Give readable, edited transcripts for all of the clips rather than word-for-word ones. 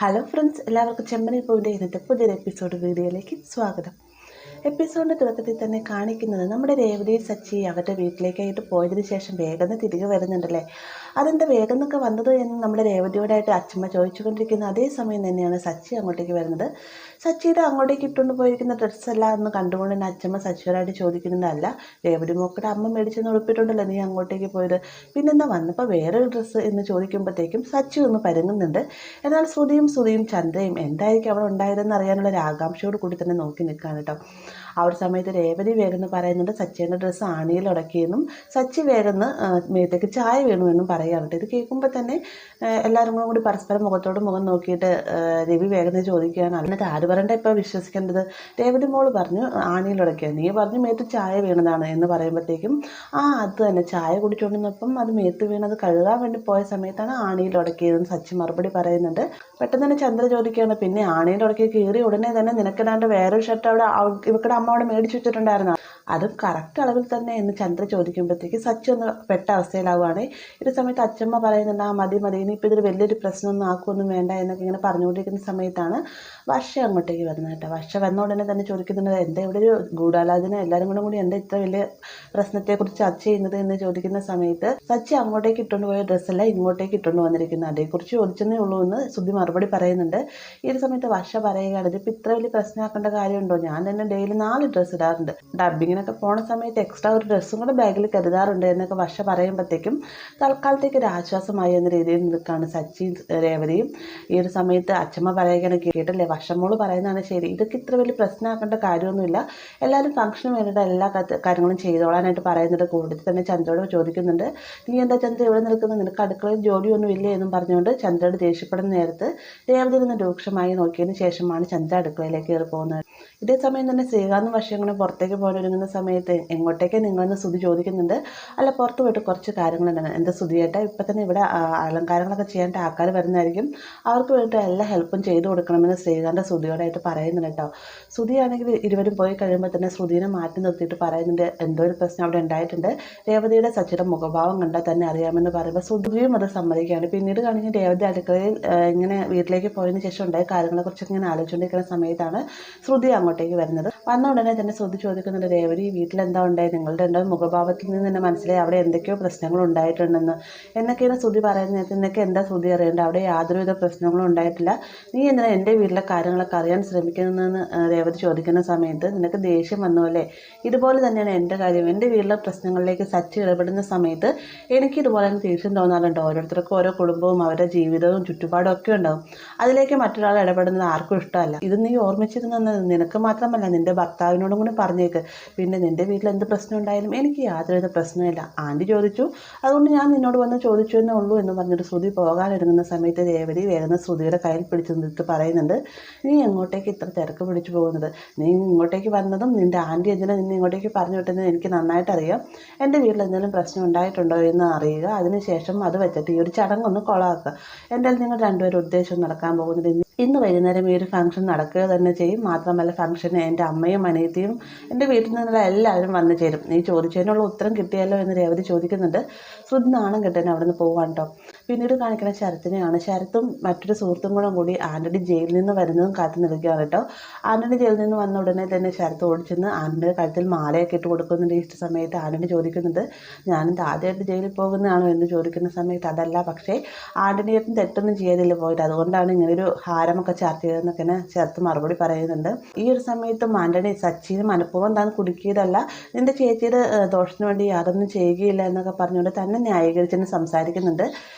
Hello friends, എല്ലാവർക്കും ചെമ്മനി പൂവിൻ്റെ ഇന്നത്തെ പുതിയൊരു എപ്പിസോഡ് വീഡിയോയിലേക്ക് സ്വാഗതം. എപ്പിസോഡിൻ്റെ തുടക്കത്തിൽ തന്നെ കാണിക്കുന്നത് നമ്മുടെ രേവതി സച്ചി അവരുടെ വീട്ടിലേക്കായിട്ട് പോയതിന് ശേഷം വേഗം തിരികെ വരുന്നുണ്ടല്ലേ. അതെന്താ വേഗം എന്നൊക്കെ വന്നത് എന്ന് നമ്മുടെ രേവതിയോടായിട്ട് അച്ഛമ്മ ചോദിച്ചുകൊണ്ടിരിക്കുന്ന അതേ സമയം തന്നെയാണ് സച്ചി അങ്ങോട്ടേക്ക് വരുന്നത്. സച്ചിയുടെ അങ്ങോട്ടേക്ക് ഇട്ടുകൊണ്ട് പോയിരിക്കുന്ന ഡ്രസ്സെല്ലാം എന്ന് കണ്ടുകൊണ്ട് തന്നെ അച്ഛമ്മ സച്ചിയോടായിട്ട് ചോദിക്കുന്നതല്ല, രേവതി മോക്കടെ അമ്മ മേടിച്ചെന്ന് ഉടുപ്പിട്ടുണ്ടല്ലോ നീ അങ്ങോട്ടേക്ക് പോയത്, പിന്നെന്താ വന്നപ്പോൾ വേറൊരു ഡ്രസ്സ് എന്ന് ചോദിക്കുമ്പോഴത്തേക്കും സച്ചി ഒന്ന് പരുങ്ങുന്നുണ്ട്. എന്നാൽ ശ്രുതിയും ചന്ദ്രയും എന്തായിരിക്കും അവിടെ ഉണ്ടായതെന്ന് അറിയാനുള്ള ഒരു ആകാംക്ഷയോട് കൂടി തന്നെ നോക്കി നിൽക്കുകയാണ് കേട്ടോ. ആ ഒരു സമയത്ത് രേവതി വേഗം പറയുന്നുണ്ട് സച്ചിയുടെ ഡ്രസ്സ് ആണിയിൽ ഉടക്കിയെന്നും സച്ചി വേഗം മേത്തേക്ക് ചായ വീണുവെന്നും പറയാറുണ്ട്. ഇത് കേൾക്കുമ്പോൾ തന്നെ എല്ലാവരും കൂടി പരസ്പരം മുഖത്തോട് മുഖം നോക്കിയിട്ട് രവി വേഗം ചോദിക്കുകയാണ്, അതിനകത്ത് ആര് പറയണ്ട ഇപ്പോൾ വിശ്വസിക്കേണ്ടത്. രേവതി മോള് പറഞ്ഞു ആണിയിൽ ഉടക്കിയ, നീ പറഞ്ഞു മേത്ത് ചായ വീണതാണ് എന്ന് പറയുമ്പോഴത്തേക്കും അത് തന്നെ ചായ കുടിച്ചുകൊണ്ടിരുന്നപ്പം അത് മേത്ത് വീണത് കഴുകാൻ വേണ്ടി പോയ സമയത്താണ് ആണിയിൽ ഉടക്കിയതെന്ന് സച്ചി മറുപടി പറയുന്നുണ്ട്. പെട്ടെന്ന് തന്നെ ചന്ദ്ര ചോദിക്കുകയാണ്, പിന്നെ ആണിയിൽ ഉടക്കി കീറി ഉടനെ തന്നെ നിനക്കിടാണ്ട് വേറൊരു ഷർട്ട് അവിടെ ഇവക്കടെ അമ്മ അവിടെ മേടിച്ചു വെച്ചിട്ടുണ്ടായിരുന്നു, അതും കറക്റ്റ് അളവിൽ തന്നെ എന്ന് ചന്ദ്ര ചോദിക്കുമ്പോഴത്തേക്ക് സച്ചി ഒന്ന് പെട്ട അവസ്ഥയിലാവുകയാണ്. ഈ സമയത്ത് അച്ഛമ്മ പറയുന്നുണ്ട്, മതി ഇനിയിപ്പോൾ ഇതൊരു വലിയൊരു പ്രശ്നമൊന്നും ആക്കുമൊന്നും വേണ്ട എന്നൊക്കെ ഇങ്ങനെ പറഞ്ഞുകൊണ്ടിരിക്കുന്ന സമയത്താണ് വർഷ അങ്ങോട്ടേക്ക് വരുന്നത് കേട്ടോ. വർഷ വന്ന ഉടനെ തന്നെ ചോദിക്കുന്നുണ്ട്, എന്താ ഇവിടെ ഒരു ഗൂഢാലോചന, എല്ലാവരും കൂടി എന്താ ഇത്ര വലിയ പ്രശ്നത്തെക്കുറിച്ച് ചർച്ച ചെയ്യുന്നത് എന്ന് ചോദിക്കുന്ന സമയത്ത് സച്ചി അങ്ങോട്ടേക്ക് ഇട്ടുകൊണ്ട് പോയ ഡ്രസ്സല്ല ഇങ്ങോട്ടേക്ക് ഇട്ടുകൊണ്ട് വന്നിരിക്കുന്നത്, അതേക്കുറിച്ച് ചോദിച്ചതേ ഉള്ളൂ എന്ന് ശ്രുതി മറുപടി പറയുന്നുണ്ട്. ഈ ഒരു സമയത്ത് വർഷ പറയുകയാണ്, ഇതിപ്പോൾ ഇത്ര വലിയ പ്രശ്നമാക്കേണ്ട കാര്യമുണ്ടോ, ഞാൻ തന്നെ ഡെയിലി 4 ഡ്രസ്സ് ഇടാറുണ്ട്, ഡബ്ബിങ്ങിനൊക്കെ പോണ സമയത്ത് എക്സ്ട്രാ ഒരു ഡ്രസ്സും കൂടെ ബാഗിൽ കരുതാറുണ്ട് എന്നൊക്കെ വർഷ പറയുമ്പോഴത്തേക്കും തൽക്കാലത്തേക്ക് ഒരു ആശ്വാസമായി എന്ന രീതിയിൽ നിൽക്കുകയാണ് സച്ചിയും രേവതിയും. ഈ ഒരു സമയത്ത് അച്ഛമ്മ പറയുകയാണ്, കേട്ടില്ലേ വർഷമോള് പറയുന്നതാണ് ശരി, ഇതൊക്കെ ഇത്ര വലിയ പ്രശ്നമാക്കേണ്ട കാര്യമൊന്നുമില്ല, എല്ലാവരും ഫംഗ്ഷന് വേണ്ടിയിട്ട് എല്ലാ കാര്യങ്ങളും ചെയ്തോളാനായിട്ട് പറയുന്നുണ്ട്. കൂടുതൽ തന്നെ ചന്ദ്രയോട് ചോദിക്കുന്നുണ്ട്, നീ എന്താ ചന്ദ്ര ഇവിടെ നിൽക്കുന്നത്, നിനക്ക് അടുക്കളയിൽ ജോലിയൊന്നും ഇല്ലേ എന്നും പറഞ്ഞുകൊണ്ട് ചന്ദ്രയോട് ദേഷ്യപ്പെടുന്ന നേരത്ത് രേവതി നിന്ന് രൂക്ഷമായി നോക്കിയതിന് ശേഷമാണ് ചന്ദ്ര അടുക്കളയിലേക്ക് കയറി പോകുന്നത്. ഇതേ സമയം തന്നെ ശ്രീകാന്തും വർഷങ്ങളും പുറത്തേക്ക് പോയിട്ടൊരുങ്ങുന്ന സമയത്ത് എങ്ങോട്ടേക്ക് നിങ്ങളെന്ന് ശ്രുതി ചോദിക്കുന്നുണ്ട്. അല്ല പുറത്ത് പോയിട്ട് കുറച്ച് കാര്യങ്ങളുണ്ടാണ്, എന്താ ശ്രുതിയായിട്ട് ഇപ്പം തന്നെ ഇവിടെ അലങ്കാരങ്ങളൊക്കെ ചെയ്യാനായിട്ട് ആൾക്കാർ വരുന്നതായിരിക്കും, അവർക്ക് വേണ്ടിയിട്ട് എല്ലാ ഹെൽപ്പും ചെയ്തു കൊടുക്കണമെന്ന് ശ്രീകാന്ത് ശ്രുതിയോടായിട്ട് പറയുന്നുണ്ട് കേട്ടോ. ശ്രുതിയാണെങ്കിൽ ഇരുവരും പോയി കഴിയുമ്പോൾ തന്നെ ശ്രുതിനെ മാറ്റി നിർത്തിയിട്ട് പറയുന്നുണ്ട്, എന്തോ ഒരു പ്രശ്നം അവിടെ ഉണ്ടായിട്ടുണ്ട്, രേവതിയുടെ സച്ചിയുടെ മുഖഭാവം കണ്ടാൽ തന്നെ അറിയാമെന്ന് പറയുമ്പോൾ ശ്രുതിയും അത് സമ്മതിക്കുകയാണ്. പിന്നീട് കാണിക്കുന്ന രേവതി അടുക്കളയിൽ ഇങ്ങനെ വീട്ടിലേക്ക് പോയതിന് ശേഷം ഉണ്ടായ കാര്യങ്ങളെക്കുറിച്ചൊക്കെ ഇങ്ങനെ ആലോചിച്ചുകൊണ്ടിരിക്കുന്ന സമയത്താണ് ശ്രുതി അങ്ങോട്ടേക്ക് വരുന്നത്. വന്ന ഉടനെ തന്നെ ശ്രുതി ചോദിക്കുന്നുണ്ട്, രേവതി വീട്ടിലെന്താ ഉണ്ടായത്, നിങ്ങളുടെ ഉണ്ടായ മുഖഭാവത്തിൽ നിന്ന് തന്നെ മനസ്സിലായി അവിടെ എന്തൊക്കെയോ പ്രശ്നങ്ങൾ ഉണ്ടായിട്ടുണ്ടെന്ന് എന്നൊക്കെയാണ് ശ്രുതി പറയുന്നത്. നിനക്ക് എന്താ ശ്രുതി അറിയേണ്ടത്, അവിടെ യാതൊരുവിധ പ്രശ്നങ്ങളും ഉണ്ടായിട്ടില്ല, നീ എന്തിനാ എൻ്റെ വീട്ടിലെ കാര്യങ്ങളൊക്കെ അറിയാൻ ശ്രമിക്കുന്നതെന്ന് രേവതി ചോദിക്കുന്ന സമയത്ത് നിനക്ക് ദേഷ്യം വന്നപോലെ ഇതുപോലെ തന്നെയാണ് എൻ്റെ കാര്യം, എൻ്റെ വീട്ടിലെ പ്രശ്നങ്ങളിലേക്ക് സച്ചി ഇടപെടുന്ന സമയത്ത് എനിക്ക് ഇതുപോലെ തന്നെ ദേഷ്യം തോന്നാറുണ്ട്. ഓരോരുത്തർക്കും ഓരോ കുടുംബവും അവരുടെ ജീവിതവും ചുറ്റുപാടും ഒക്കെ ഉണ്ടാവും, അതിലേക്ക് മറ്റൊരാൾ ഇടപെടുന്നത് ആർക്കും ഇഷ്ടമല്ല. ഇത് നീ ഓർമ്മിച്ചിരുന്നത് നിനക്ക് മാത്രമല്ല നിൻ്റെ ഭർത്താവിനോടും കൂടി പറഞ്ഞേക്ക്, പിന്നെ നിൻ്റെ വീട്ടിൽ എന്ത് പ്രശ്നം ഉണ്ടായാലും എനിക്ക് യാതൊരുവിധ പ്രശ്നമില്ല, ആൻറ്റി ചോദിച്ചു അതുകൊണ്ട് ഞാൻ നിന്നോട് വന്ന് ചോദിച്ചു എന്നേ ഉള്ളൂ എന്ന് പറഞ്ഞിട്ട് ശ്രുതി പോകാനൊരുങ്ങുന്ന സമയത്ത് രേവതി വേഗം ശ്രുതിയുടെ കയ്യിൽ പിടിച്ചു നിന്നിട്ട് പറയുന്നുണ്ട്, നീ എങ്ങോട്ടേക്ക് ഇത്ര തിരക്ക് പിടിച്ചു പോകുന്നത്, നീ ഇങ്ങോട്ടേക്ക് വന്നതും നിൻ്റെ ആൻറ്റി എന്തിനാ നിന്നെ ഇങ്ങോട്ടേക്ക് പറഞ്ഞു വിട്ടതെന്ന് എനിക്ക് നന്നായിട്ട് അറിയാം, എൻ്റെ വീട്ടിൽ എന്തെങ്കിലും പ്രശ്നം ഉണ്ടായിട്ടുണ്ടോ എന്ന് അറിയുക, അതിനുശേഷം അത് വെച്ചിട്ട് ഈ ഒരു ചടങ്ങൊന്ന് കൊളാക്കുക, എന്തായാലും നിങ്ങൾ രണ്ടുപേരും ഉദ്ദേശം നടക്കാൻ പോകുന്നത് ഇന്ന് വൈകുന്നേരം ഈ ഒരു ഫംഗ്ഷൻ നടക്കുക തന്നെ ചെയ്യും, മാത്രമല്ല ഫംഗ്ഷന് എൻ്റെ അമ്മയും അനിയത്തിയും എൻ്റെ വീട്ടിൽ നിന്നുള്ള എല്ലാവരും വന്നു ചേരും, നീ ചോദിച്ചതിനുള്ള ഉത്തരം കിട്ടിയല്ലോ എന്ന് രേവതി ചോദിക്കുന്നുണ്ട്. ശ്രുതി നാണം കെട്ടാൻ അവിടെ നിന്ന് പോകാൻ കേട്ടോ. പിന്നീട് കാണിക്കുന്ന ശരത്തിനെയാണ്. ശരത്തും മറ്റൊരു സുഹൃത്തും കൂടി ആന്റണി ജയിലിൽ നിന്ന് വരുന്നതും കാത്തു നിൽക്കുകയാണ് കേട്ടോ. ആന്റണി ജയിലിൽ നിന്ന് വന്ന ഉടനെ തന്നെ ശരത്ത് ഓടിച്ചെന്ന് ആന്റണിയുടെ കഴുത്തിൽ മാലയൊക്കെ ഇട്ട് കൊടുക്കുന്നുണ്ട്. ഈ സമയത്ത് ആന്റണി ചോദിക്കുന്നുണ്ട്, ഞാനെന്താ ആദ്യമായിട്ട് ജയിലിൽ പോകുന്നതാണോ എന്ന് ചോദിക്കുന്ന സമയത്ത് അതല്ല, പക്ഷേ ആന്റണിയേട്ടും തെറ്റൊന്നും ചെയ്തില്ല പോയിട്ട്, അതുകൊണ്ടാണ് ഇങ്ങനൊരു ഹാരമൊക്കെ ചാർത്ത് ചെയ്തതെന്നൊക്കെ ശരത്ത് മറുപടി പറയുന്നുണ്ട്. ഈ ഒരു സമയത്തും ആന്റണി സച്ചിന് മനഃപൂർവ്വം താൻ കുടുക്കിയതല്ല, നിന്റെ ചേച്ചിയുടെ ദോഷത്തിന് വേണ്ടി യാതൊന്നും ചെയ്യുകയില്ല എന്നൊക്കെ പറഞ്ഞുകൊണ്ട് തന്നെ ന്യായീകരിച്ചെന്ന് സംസാരിക്കുന്നുണ്ട്.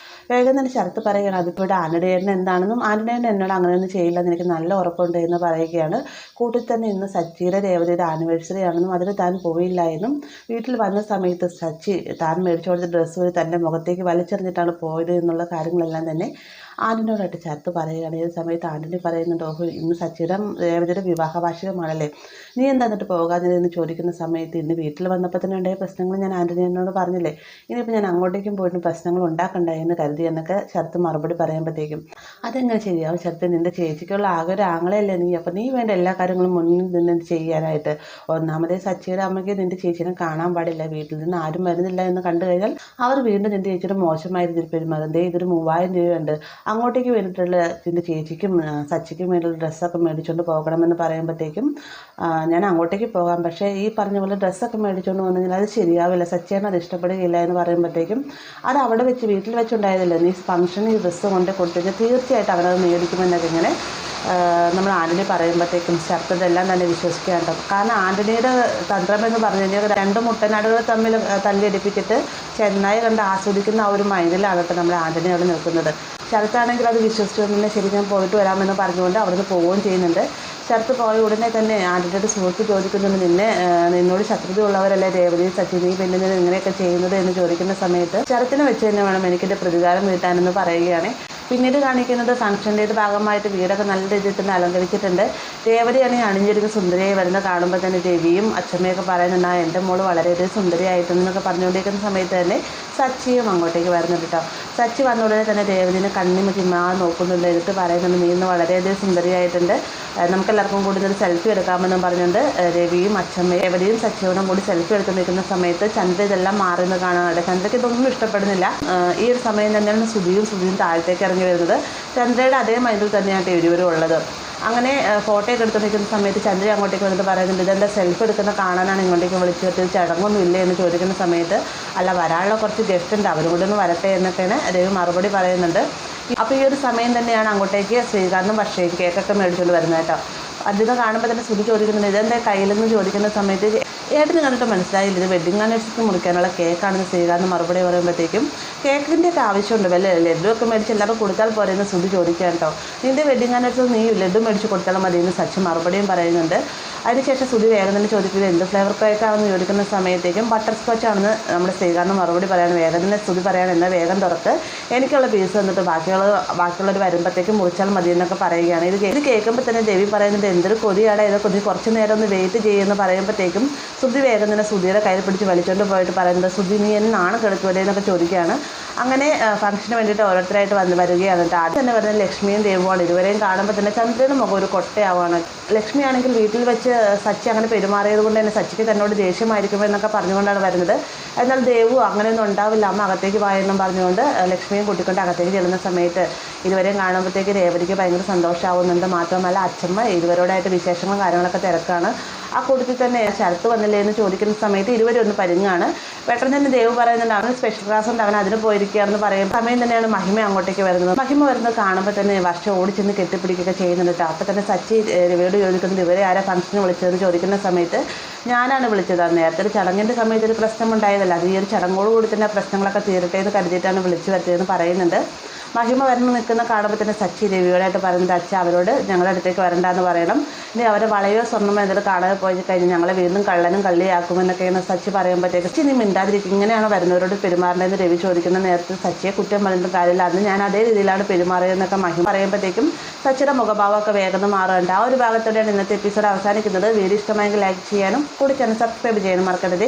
വേഗം തന്നെ ശരത്ത് പറയുകയാണ്, അതിപ്പോൾ ആന്റണിയേട്ടൻ എന്താണെന്നും ആന്റണിയേട്ടൻ എന്നോട് അങ്ങനെയൊന്നും ചെയ്യില്ല എന്ന് എനിക്ക് നല്ല ഉറപ്പുണ്ട് എന്ന് പറയുകയാണ്. കൂട്ടിൽ തന്നെ ഇന്ന് സച്ചിയുടെ രേവതിയുടെ ആനിവേഴ്സറി ആണെന്നും അതിന് താൻ പോയില്ല എന്നും വീട്ടിൽ വന്ന സമയത്ത് സച്ചി താൻ മേടിച്ചു കൊടുത്ത ഡ്രസ്സ് വഴി തൻ്റെ മുഖത്തേക്ക് വലിച്ചെറിഞ്ഞിട്ടാണ് പോയത് എന്നുള്ള കാര്യങ്ങളെല്ലാം തന്നെ ആന്റണിയോടായിട്ട് ശരത്ത് പറയുകയാണ്. ഈ സമയത്ത് ആന്റണി പറയുന്നുണ്ട്, ഓഹോ ഇന്ന് സച്ചിയുടെ രേവതിയുടെ വിവാഹ വാർഷികമാണല്ലേ, നീ എന്താ എന്നിട്ട് പോകാതിരുന്ന് ചോദിക്കുന്ന സമയത്ത് ഇന്ന് വീട്ടിൽ വന്നപ്പോൾ തന്നെ ഉണ്ടായ പ്രശ്നങ്ങൾ ഞാൻ ആന്റണിയോട് പറഞ്ഞില്ലേ, ഇനിയിപ്പോൾ ഞാൻ അങ്ങോട്ടേക്കും പോയിട്ട് പ്രശ്നങ്ങൾ ഉണ്ടാക്കണ്ട എന്ന് കരുതി എന്നൊക്കെ ശരത്ത് മറുപടി പറയുമ്പോഴത്തേക്കും അതെങ്ങനെ ശരിയാവും ശരത്ത്, നിൻ്റെ ചേച്ചിക്കുള്ള ആകെ ഒരു ആങ്ങളയല്ലേ നീ, അപ്പോൾ നീ വേണ്ട എല്ലാ കാര്യങ്ങളും മുന്നിൽ നിന്ന് ചെയ്യാനായിട്ട്. ഒന്നാമതേ സച്ചിയുടെ അമ്മയ്ക്ക് നിൻ്റെ ചേച്ചിനെ കാണാൻ പാടില്ല, വീട്ടിൽ നിന്ന് ആരും വരുന്നില്ല എന്ന് കണ്ടു കഴിഞ്ഞാൽ അവർ വീണ്ടും നിൻ്റെ ചേച്ചിയുടെ മോശമായ രീതിയിൽ പെരുമാറും. ഇതൊരു 3000 രൂപയുണ്ട്, അങ്ങോട്ടേക്ക് വേണ്ടിയിട്ടുള്ള എൻ്റെ ചേച്ചിക്കും സച്ചിക്കും വേണ്ടിയുള്ള ഡ്രസ്സൊക്കെ മേടിച്ചുകൊണ്ട് പോകണമെന്ന് പറയുമ്പോഴത്തേക്കും ഞാൻ അങ്ങോട്ടേക്ക് പോകാം, പക്ഷേ ഈ പറഞ്ഞ പോലെ ഡ്രസ്സൊക്കെ മേടിച്ചുകൊണ്ട് വന്നു കഴിഞ്ഞാൽ അത് ശരിയാവില്ല, സച്ചിയാണ് അത് ഇഷ്ടപ്പെടുകയില്ല എന്ന് പറയുമ്പോഴത്തേക്കും അത് അവിടെ വെച്ച് വീട്ടിൽ വെച്ചുണ്ടായതല്ലേ, നീ ഫംഗ്ഷന് ഈ ഡ്രസ്സ് കൊണ്ട് കൊടുത്തു കഴിഞ്ഞാൽ തീർച്ചയായിട്ടും അവനത് മേടിക്കുമെന്നൊക്കെ ഇങ്ങനെ നമ്മൾ ആൻ്റണി പറയുമ്പോഴത്തേക്കും ശരത്ത് ഇതെല്ലാം തന്നെ വിശ്വസിക്കാണ്ടോ. കാരണം ആൻ്റണിയുടെ തന്ത്രമെന്ന് പറഞ്ഞു കഴിഞ്ഞാൽ രണ്ട് മുട്ടനാടുകൾ തമ്മിൽ തല്ലിയടിപ്പിച്ചിട്ട് ചെന്നായി കണ്ട് ആസ്വദിക്കുന്ന ആ ഒരു മൈൻഡിലാകട്ടെ നമ്മൾ ആൻ്റണി അവിടെ നിൽക്കുന്നത്. ശരത്താണെങ്കിൽ അത് വിശ്വസിച്ചുകൊണ്ട് തന്നെ ശരി ഞാൻ പോയിട്ട് വരാമെന്ന് പറഞ്ഞുകൊണ്ട് അവിടുന്ന് പോവുകയും ചെയ്യുന്നുണ്ട്. ശരത്ത് പോയ ഉടനെ തന്നെ ആൻ്റണിയുടെ സുഹൃത്ത് ചോദിക്കുന്നുണ്ട്, നിന്നോട് ശത്രുതയുള്ളവരല്ലേ രേവതി സച്ചി, നീ പിന്നെ നിന്ന് ഇങ്ങനെയൊക്കെ ചെയ്യുന്നത് എന്ന് ചോദിക്കുന്ന സമയത്ത് ശരത്തിനെ വെച്ച് തന്നെ വേണം എനിക്കെൻ്റെ പ്രതികാരം വീട്ടാനെന്ന് പറയുകയാണ്. പിന്നീട് കാണിക്കുന്നത് ഫംഗ്ഷൻ്റെ ഭാഗമായിട്ട് വീടൊക്കെ നല്ല രീതിയിൽ തന്നെ അലങ്കരിച്ചിട്ടുണ്ട്. രേവതിയാണെങ്കിൽ അണിഞ്ഞൊരുങ്ങി സുന്ദരിയായി വരുന്ന കാണുമ്പോൾ തന്നെ രവിയും അച്ഛമ്മയൊക്കെ പറയുന്നുണ്ട്, എൻ്റെ മോള് വളരെയധികം സുന്ദരിയായിട്ടെന്നൊക്കെ പറഞ്ഞുകൊണ്ടിരിക്കുന്ന സമയത്ത് തന്നെ സച്ചിയും അങ്ങോട്ടേക്ക് വരുന്നുണ്ട് കേട്ടോ. സച്ചി വന്ന ഉടനെ തന്നെ രേവതിനെ കണ്ണിമ ചിമ്മാതെ നോക്കുന്നുണ്ട്. എന്നിട്ട് പറയുന്നുണ്ട്, നീ ഇന്ന് വളരെയധികം സുന്ദരിയായിട്ടുണ്ട്, നമുക്കെല്ലാവർക്കും കൂടി ഒരു സെൽഫി എടുക്കാമെന്നും പറഞ്ഞുകൊണ്ട് രവിയും അച്ഛമ്മയും രേവതിയും സച്ചിയോടും കൂടി സെൽഫി എടുത്ത് നിൽക്കുന്ന സമയത്ത് ചന്ദ്ര ഇതെല്ലാം മാറുന്നത് കാണാനുണ്ട്. ചന്ദ്രയ്ക്ക് ഇതൊന്നും ഇഷ്ടപ്പെടുന്നില്ല. ഈ ഒരു സമയം തന്നെയാണ് സുധിയും താഴത്തേക്ക് ഇറങ്ങി വരുന്നത്. ചന്ദ്രയുടെ അതേ മൈൻഡിൽ തന്നെയാണ് ഇരുവരും ഉള്ളത്. അങ്ങനെ ഫോട്ടോയൊക്കെ എടുത്ത് നിൽക്കുന്ന സമയത്ത് ചന്ദ്ര അങ്ങോട്ടേക്ക് വന്നിട്ട് പറയുന്നുണ്ട്, ഇതെന്താ സെൽഫി എടുക്കുന്ന കാണാനാണ് ഇങ്ങോട്ടേക്ക് വിളിച്ചിട്ട് ചടങ്ങൊന്നും ഇല്ലേ എന്ന് ചോദിക്കുന്ന സമയത്ത് അല്ല വരാനുള്ള കുറച്ച് ഗസ്റ്റ് ഉണ്ട്, അവരും കൂടെ ഒന്ന് വരട്ടെ എന്നൊക്കെയാണ് രവി മറുപടി പറയുന്നുണ്ട്. അപ്പോൾ ഈ ഒരു സമയം തന്നെയാണ് അങ്ങോട്ടേക്ക് ശ്രീകാന്തും വർഷയും കേക്കൊക്കെ മേടിച്ചുകൊണ്ട് വരുന്നത് കേട്ടോ. അതിന് കാണുമ്പോൾ തന്നെ സുധി ചോദിക്കുന്നുണ്ട്, ഇതെന്താ കയ്യിലെന്ന് ചോദിക്കുന്ന സമയത്ത് ഏട്ടന് കണ്ടിട്ട് മനസ്സിലായില്ല ഇത് വെഡിങ് ആനിവേഴ്സറിക്ക് മുറിക്കാനുള്ള കേക്കാണെന്ന് ശ്രീകാന്ത് മറുപടി പറയുമ്പോഴത്തേക്കും കേക്കിൻ്റെ ഒക്കെ ആവശ്യമുണ്ട്, വല്ല ലഡു ഒക്കെ മേടിച്ച് എല്ലാവരും കൊടുത്താൽ പോരെയെന്ന് സുധി ചോദിക്കാൻ കേട്ടോ. നിൻ്റെ വെഡിങ് ആനിവേഴ്സറി നീ ലഡു മേടിച്ച് കൊടുത്താൽ മതി എന്ന് സച്ചി മറുപടിയും പറയുന്നുണ്ട്. അതിനുശേഷം സുധി വേഗം തന്നെ ചോദിക്കുന്നത് എന്ത് ഫ്ലേവർ കേക്കാണെന്ന് ചോദിക്കുന്ന സമയത്തേക്കും ബട്ടർ സ്കോച്ച് ആണെന്ന് നമ്മുടെ ശ്രീകാന്ത് മറുപടി പറയാണ്. വേഗം തന്നെ സുധി പറയാണ്, എന്നാൽ വേഗം തുറക്ക്, എനിക്കുള്ള പീസ് വന്നിട്ട് ബാക്കിയുള്ളവർ വരുമ്പോഴത്തേക്കും മുറിച്ചാൽ മതി എന്നൊക്കെ പറയുകയാണ്. ഇത് കേൾക്കുമ്പോൾ തന്നെ രവി പറയുന്നത് എന്തൊരു കൊതിയാണ്, ഇത് കൊതി കുറച്ച് നേരം ഒന്ന് വെയിറ്റ് ചെയ്യുമെന്ന് പറയുമ്പോഴത്തേക്കും സുധി വേഗം തന്നെ സുധിയുടെ കയ്യിൽ പിടിച്ച് വലിച്ചുകൊണ്ട് പോയിട്ട് പറയുന്നത്, സുധി നീ എന്നാണ് കിടക്കുമല്ലേ എന്നൊക്കെ ചോദിക്കുകയാണ്. അങ്ങനെ ഫംഗ്ഷന് വേണ്ടിയിട്ട് ഓരോരുത്തരായിട്ട് വരികയാണ് കേട്ടോ. ആദ്യം തന്നെ വരുന്നത് ലക്ഷ്മിയും ദേവുമാണ്. ഇരുവരെയും കാണുമ്പോൾ തന്നെ ചന്ദ്രയുടെ മുഖം ഒരു കൊട്ടയാവാണ്. ലക്ഷ്മി ആണെങ്കിൽ വീട്ടിൽ വെച്ച് സച്ചി അങ്ങനെ പെരുമാറിയത് കൊണ്ട് തന്നെ സച്ചിക്ക് തന്നോട് ദേഷ്യമായിരിക്കുമോ എന്നൊക്കെ പറഞ്ഞുകൊണ്ടാണ് വരുന്നത്. എന്നാൽ ദേവു അങ്ങനെയൊന്നും ഉണ്ടാവില്ല, അമ്മ അകത്തേക്ക് വായെന്നും പറഞ്ഞുകൊണ്ട് ലക്ഷ്മിയും കൂട്ടിക്കൊണ്ട് അകത്തേക്ക് ചെല്ലുന്ന സമയത്ത് ഇരുവരെയും കാണുമ്പോഴത്തേക്ക് രേവതിക്ക് ഭയങ്കര സന്തോഷമാവുന്നുണ്ട്. മാത്രമല്ല അച്ഛമ്മ ഇരുവരോടായിട്ട് വിശേഷങ്ങളും കാര്യങ്ങളൊക്കെ തിരക്കാണ്. ആ കൂട്ടത്തിൽ തന്നെ ശരത്ത് വന്നില്ലേ എന്ന് ചോദിക്കുന്ന സമയത്ത് ഇരുവരും ഒന്ന് പരിങ്ങാണ്. പെട്ടെന്ന് തന്നെ ദേവ് പറയുന്നുണ്ട് അവന് സ്പെഷ്യൽ ക്ലാസ് ഉണ്ട്, അവൻ അതിന് പോയിരിക്കുകയാണെന്ന് പറയും സമയം തന്നെയാണ് മഹിമ അങ്ങോട്ടേക്ക് വരുന്നത്. മഹിമ വരുന്നത് കാണുമ്പോൾ തന്നെ വർഷം ഓടിച്ചെന്ന് കെട്ടിപ്പിടിക്കുകയൊക്കെ ചെയ്യുന്നുണ്ട്. അപ്പോൾ തന്നെ സച്ചി രവിയോട് ചോദിക്കുന്നത് ഇവരെ ആരാ ഫംഗ്ഷന് വിളിച്ചതെന്ന് ചോദിക്കുന്ന സമയത്ത് ഞാനാണ് വിളിച്ചത്, നേരത്തെ ഒരു ചടങ്ങിൻ്റെ സമയത്ത് ഒരു പ്രശ്നം ഉണ്ടായതല്ല, അത് ഈ ഒരു ചടങ്ങോടുകൂടി തന്നെ പ്രശ്നങ്ങളൊക്കെ തീരട്ടെ എന്ന് കരുതിയിട്ടാണ് വിളിച്ചു വരുത്തിയതെന്ന് പറയുന്നുണ്ട്. മഹിമ വരുന്ന നിൽക്കുന്ന കാണുമ്പോൾ തന്നെ സച്ചി രവിയോടായിട്ട് പറയുന്നത്, അച്ഛ അവരോട് ഞങ്ങളുടെ അടുത്തേക്ക് വരണ്ടെന്ന് പറയണം, ഇനി അവരെ വളയോ സ്വർണ്ണമോ എന്തെങ്കിലും കാണാതെ പോയി കഴിഞ്ഞാൽ ഞങ്ങളെ വീണ്ടും കള്ളനും കള്ളിയാക്കുമെന്നൊക്കെയാണ് സച്ചി പറയുമ്പോഴത്തേക്ക് സച്ചി നീ മിണ്ടാതിരിക്കും, ഇങ്ങനെയാണോ വരുന്നവരോട് പെരുമാറേണ്ടതെന്ന് രവി ചോദിക്കുന്ന നേരത്തെ സച്ചിയെ കുറ്റം പറഞ്ഞിട്ട് കാര്യമില്ല, അന്ന് ഞാൻ അതേ രീതിയിലാണ് പെരുമാറിയതെന്നൊക്കെ മഹിമ പറയുമ്പോഴത്തേക്കും സച്ചിയുടെ മുഖഭാവമൊക്കെ വേഗം മാറുന്നുണ്ട്. ആ ഒരു ഭാഗത്തോടെയാണ് ഇന്നത്തെ എപ്പിസോഡ് അവസാനിക്കുന്നത്. വീഡിയോ ഇഷ്ടമായെങ്കിൽ ലൈക്ക് ചെയ്യാനും കൂടി ചാനൽ സബ്സ്ക്രൈബ് ചെയ്യാനും മറക്കരുത്.